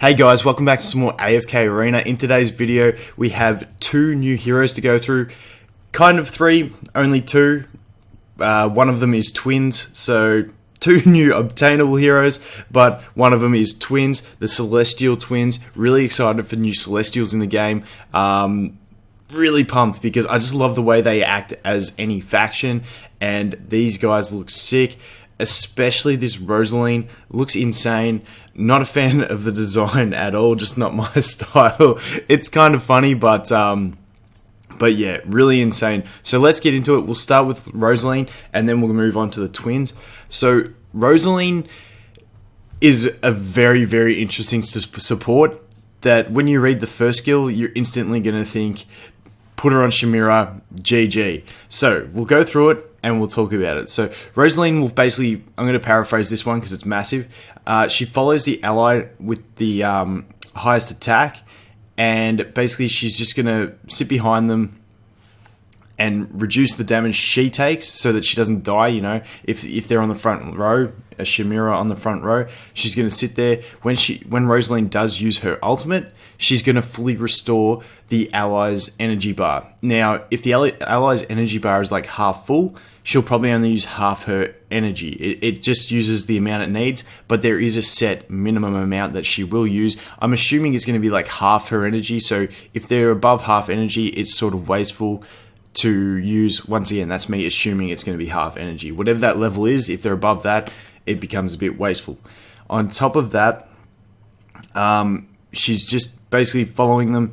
Hey guys, welcome back to some more AFK Arena. In today's video, we have two new heroes to go through. Kind of three, only two. One of them is twins, so two new obtainable heroes, but one of them is twins, the Celestial twins. Really excited for new Celestials in the game. Really pumped because I just love the way they act as any faction, and these guys look sick. Especially this Rosaline looks insane. Not a fan of the design at all, just not my style. It's kind of funny, but yeah, really insane. So let's get into it. We'll start with Rosaline, and then we'll move on to the twins. So Rosaline is a very, very interesting support that when you read the first skill, you're instantly going to think, put her on Chimera, GG. So we'll go through it and we'll talk about it. So Rosaline will basically, I'm going to paraphrase this one because it's massive. She follows the ally with the highest attack, and basically she's just going to sit behind them and reduce the damage she takes so that she doesn't die. You know, if they're on the front row, a Chimera on the front row, she's going to sit there. When Rosaline does use her ultimate, she's going to fully restore the ally's energy bar. Now, if the ally's energy bar is like half full, she'll probably only use half her energy. It just uses the amount it needs, but there is a set minimum amount that she will use. I'm assuming it's going to be like half her energy, so if they're above half energy, it's sort of wasteful to use. Once again, that's me assuming it's going to be half energy. Whatever that level is, if they're above that, it becomes a bit wasteful. On top of that, she's just basically following them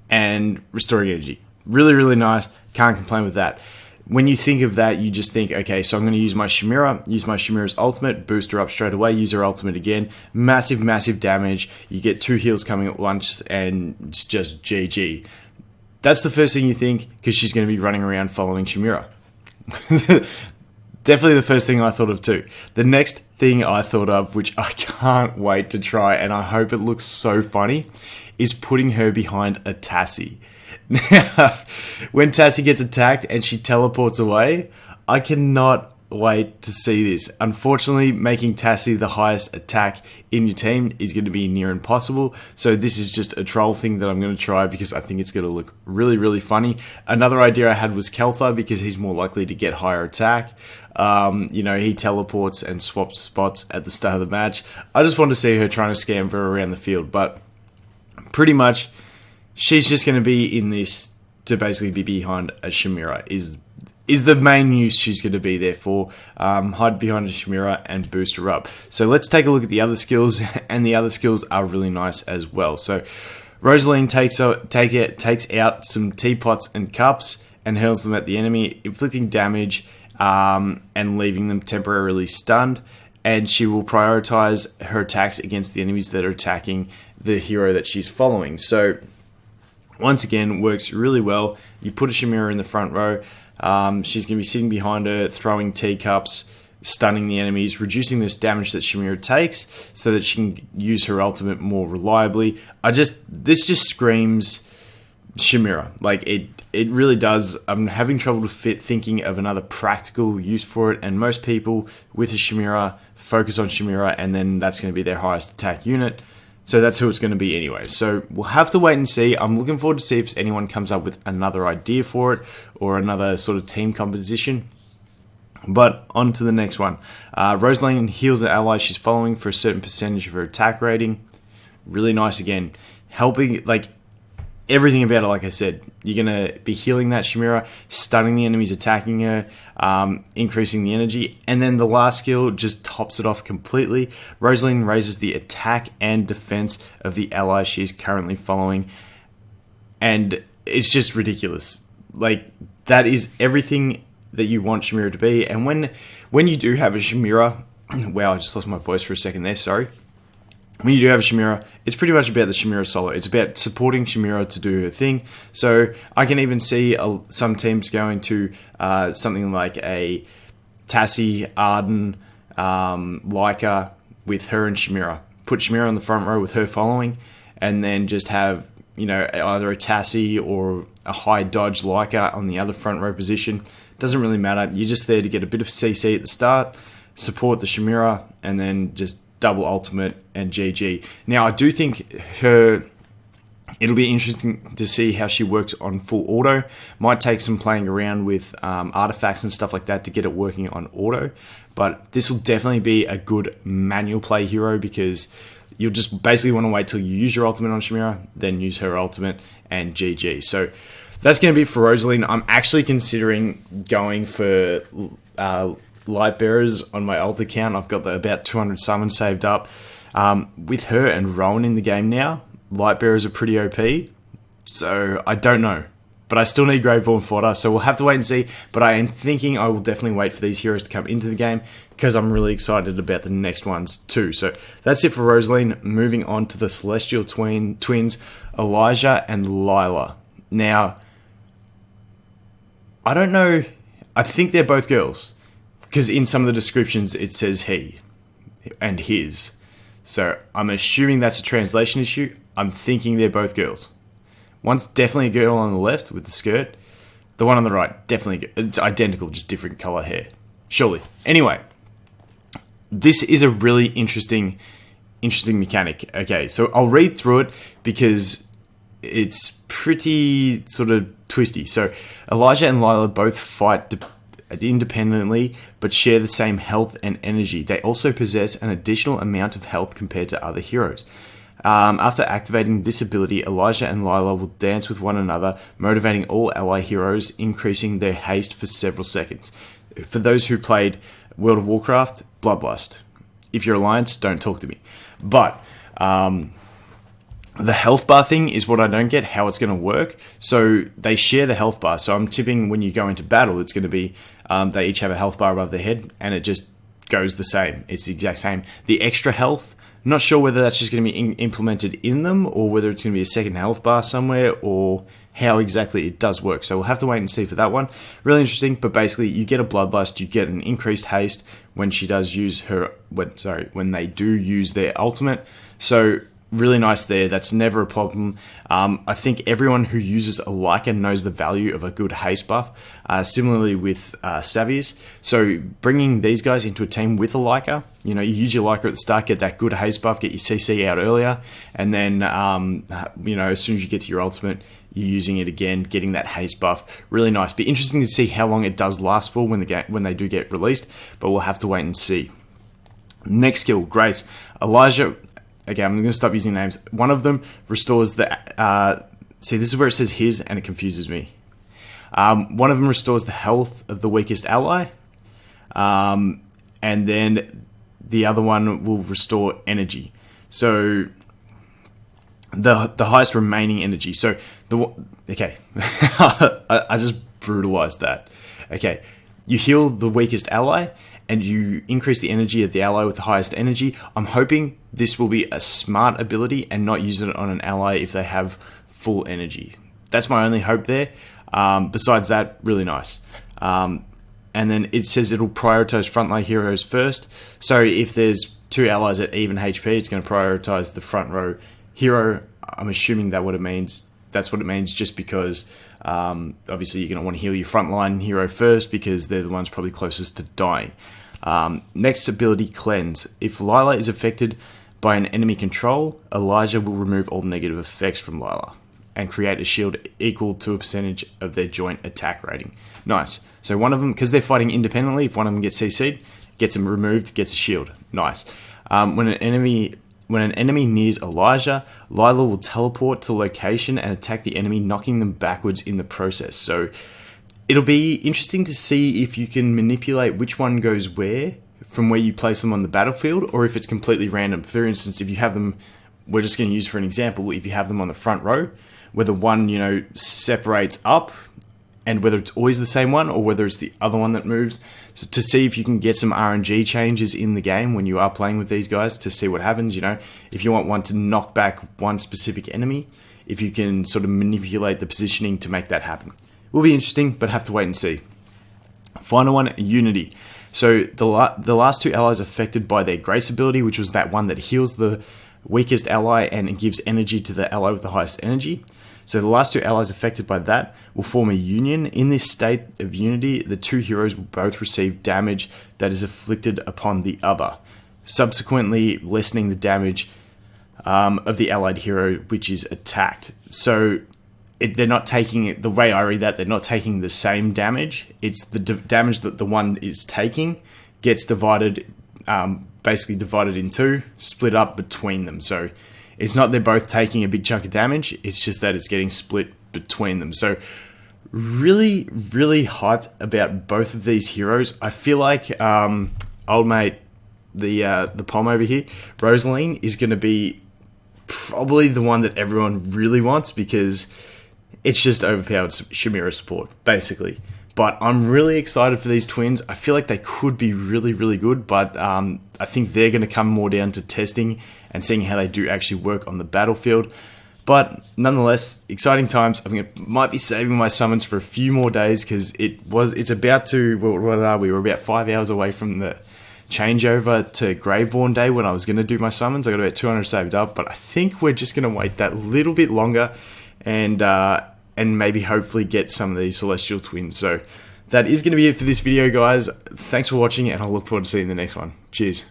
and restoring energy. Really, really nice. Can't complain with that. When you think of that, you just think, okay, so I'm going to use my Chimera, use my Chimera's ultimate, boost her up straight away, use her ultimate again. Massive, massive damage. You get two heals coming at once, and it's just GG. That's the first thing you think, because she's going to be running around following Chimera. Definitely the first thing I thought of too. The next thing I thought of, which I can't wait to try, and I hope it looks so funny, is putting her behind a Tassie. Now, when Tassie gets attacked and she teleports away, I cannot wait to see this. Unfortunately, making Tassie the highest attack in your team is going to be near impossible. So this is just a troll thing that I'm going to try because I think it's going to look really, really funny. Another idea I had was Kelthar, because he's more likely to get higher attack. You know, he teleports and swaps spots at the start of the match. I just want to see her trying to scamper around the field, but pretty much she's just going to be in this to basically be behind a Chimera is the main use she's going to be there for. Hide behind a Chimera and boost her up. So let's take a look at the other skills, and the other skills are really nice as well. So Rosaline takes out some teapots and cups and hurls them at the enemy, inflicting damage and leaving them temporarily stunned. And she will prioritize her attacks against the enemies that are attacking the hero that she's following. So once again, works really well. You put a Chimera in the front row. She's going to be sitting behind her, throwing teacups, stunning the enemies, reducing this damage that Chimera takes so that she can use her ultimate more reliably. This just screams Chimera. Like, it really does. I'm having trouble thinking of another practical use for it, and most people with a Chimera focus on Chimera, and then that's going to be their highest attack unit. So that's who it's going to be anyway. So we'll have to wait and see. I'm looking forward to see if anyone comes up with another idea for it or another sort of team composition. But on to the next one. Rosaline heals the ally she's following for a certain percentage of her attack rating. Really nice again. Helping, like, everything about it, like I said. You're going to be healing that Chimera, stunning the enemies attacking her, increasing the energy, and then the last skill just tops it off completely. Rosaline raises the attack and defense of the ally she is currently following, and it's just ridiculous. Like, that is everything that you want Chimera to be. And when you do have a Chimera, wow, I just lost my voice for a second there, sorry. When you do have a Chimera, it's pretty much about the Chimera solo. It's about supporting Chimera to do her thing. So I can even see some teams going to something like a Tassie, Arden, Leica with her and Chimera. Put Chimera on the front row with her following, and then just have, you know, either a Tassie or a high dodge Leica on the other front row position. Doesn't really matter. You're just there to get a bit of CC at the start, support the Chimera, and then just double ultimate, and GG. Now, I do think it'll be interesting to see how she works on full auto. Might take some playing around with artifacts and stuff like that to get it working on auto. But this will definitely be a good manual play hero, because you'll just basically want to wait till you use your ultimate on Chimera, then use her ultimate, and GG. So that's going to be for Rosaline. I'm actually considering going for Lightbearers on my ult account. I've got about 200 summons saved up. With her and Rowan in the game now, Lightbearers are pretty OP, so I don't know. But I still need Graveborn fodder, so we'll have to wait and see. But I am thinking I will definitely wait for these heroes to come into the game, because I'm really excited about the next ones too. So that's it for Rosaline. Moving on to the Celestial Twins, Elija and Lailah. Now, I don't know. I think they're both girls, because in some of the descriptions it says he and his. So I'm assuming that's a translation issue. I'm thinking they're both girls. One's definitely a girl on the left with the skirt. The one on the right, definitely, it's identical, just different color hair. Surely. Anyway, this is a really interesting mechanic. Okay, so I'll read through it because it's pretty sort of twisty. So Elija and Lailah both fight independently, but share the same health and energy. They also possess an additional amount of health compared to other heroes. After activating this ability, Elija and Lailah will dance with one another, motivating all ally heroes, increasing their haste for several seconds. For those who played World of Warcraft, Bloodlust. If you're Alliance, don't talk to me. But the health bar thing is what I don't get, how it's going to work. So they share the health bar. So I'm tipping when you go into battle, it's going to be they each have a health bar above their head, and it just goes the same. It's the exact same. The extra health, not sure whether that's just going to be implemented in them, or whether it's going to be a second health bar somewhere, or how exactly it does work. So we'll have to wait and see for that one. Really interesting, but basically you get a Bloodlust, you get an increased haste when she does use her, when they do use their ultimate. So really nice there. That's never a problem. I think everyone who uses Elija knows the value of a good haste buff. Similarly with Saviors. So bringing these guys into a team with Elija, you use your Elija at the start, get that good haste buff, get your CC out earlier, and then as soon as you get to your ultimate, you're using it again, getting that haste buff. Really nice. Be interesting to see how long it does last for when they do get released, but we'll have to wait and see. Next skill, Grace. Elija. Okay, I'm going to stop using names. One of them restores the... see, this is where it says his, and it confuses me. One of them restores the health of the weakest ally. And then the other one will restore energy. So, the highest remaining energy. So, okay. I just brutalized that. Okay, you heal the weakest ally, and you increase the energy of the ally with the highest energy. I'm hoping this will be a smart ability and not use it on an ally if they have full energy. That's my only hope there. Besides that, really nice. And then it says it'll prioritize frontline heroes first. So if there's two allies at even HP, it's going to prioritize the front row hero. I'm assuming that's what it means, just because obviously you're going to want to heal your frontline hero first, because they're the ones probably closest to dying. Next ability, Cleanse. If Lailah is affected by an enemy control, Elija will remove all negative effects from Lailah and create a shield equal to a percentage of their joint attack rating. Nice. So one of them, because they're fighting independently, if one of them gets CC'd, gets them removed, gets a shield. Nice. When an enemy nears Elija, Lailah will teleport to the location and attack the enemy, knocking them backwards in the process. So it'll be interesting to see if you can manipulate which one goes where from where you place them on the battlefield, or if it's completely random. For instance, if you have them, we're just going to use for an example, if you have them on the front row, whether one, separates up, and whether it's always the same one or whether it's the other one that moves. So to see if you can get some RNG changes in the game when you are playing with these guys, to see what happens, if you want one to knock back one specific enemy, if you can sort of manipulate the positioning to make that happen. Will be interesting, but have to wait and see. Final one, Unity. So the last two allies affected by their Grace ability, which was that one that heals the weakest ally and it gives energy to the ally with the highest energy. So the last two allies affected by that will form a union. In this state of unity, the two heroes will both receive damage that is inflicted upon the other. subsequently lessening the damage of the allied hero which is attacked. So they're not taking it, the way I read that, they're not taking the same damage. It's the damage that the one is taking gets divided, basically divided in two, split up between them. So it's not they're both taking a big chunk of damage, it's just that it's getting split between them. So really, really hyped about both of these heroes. I feel like old mate, the Pom over here, Rosaline, is going to be probably the one that everyone really wants because it's just overpowered Shamira support, basically. But I'm really excited for these twins. I feel like they could be really, really good, but I think they're going to come more down to testing and seeing how they do actually work on the battlefield. But nonetheless, exciting times. Might be saving my summons for a few more days because it's about to, what are we? We're about 5 hours away from the changeover to Graveborn Day when I was going to do my summons. I got about 200 saved up, but I think we're just going to wait that little bit longer and maybe hopefully get some of these Celestial Twins. So that is going to be it for this video, guys. Thanks for watching, and I'll look forward to seeing the next one. Cheers.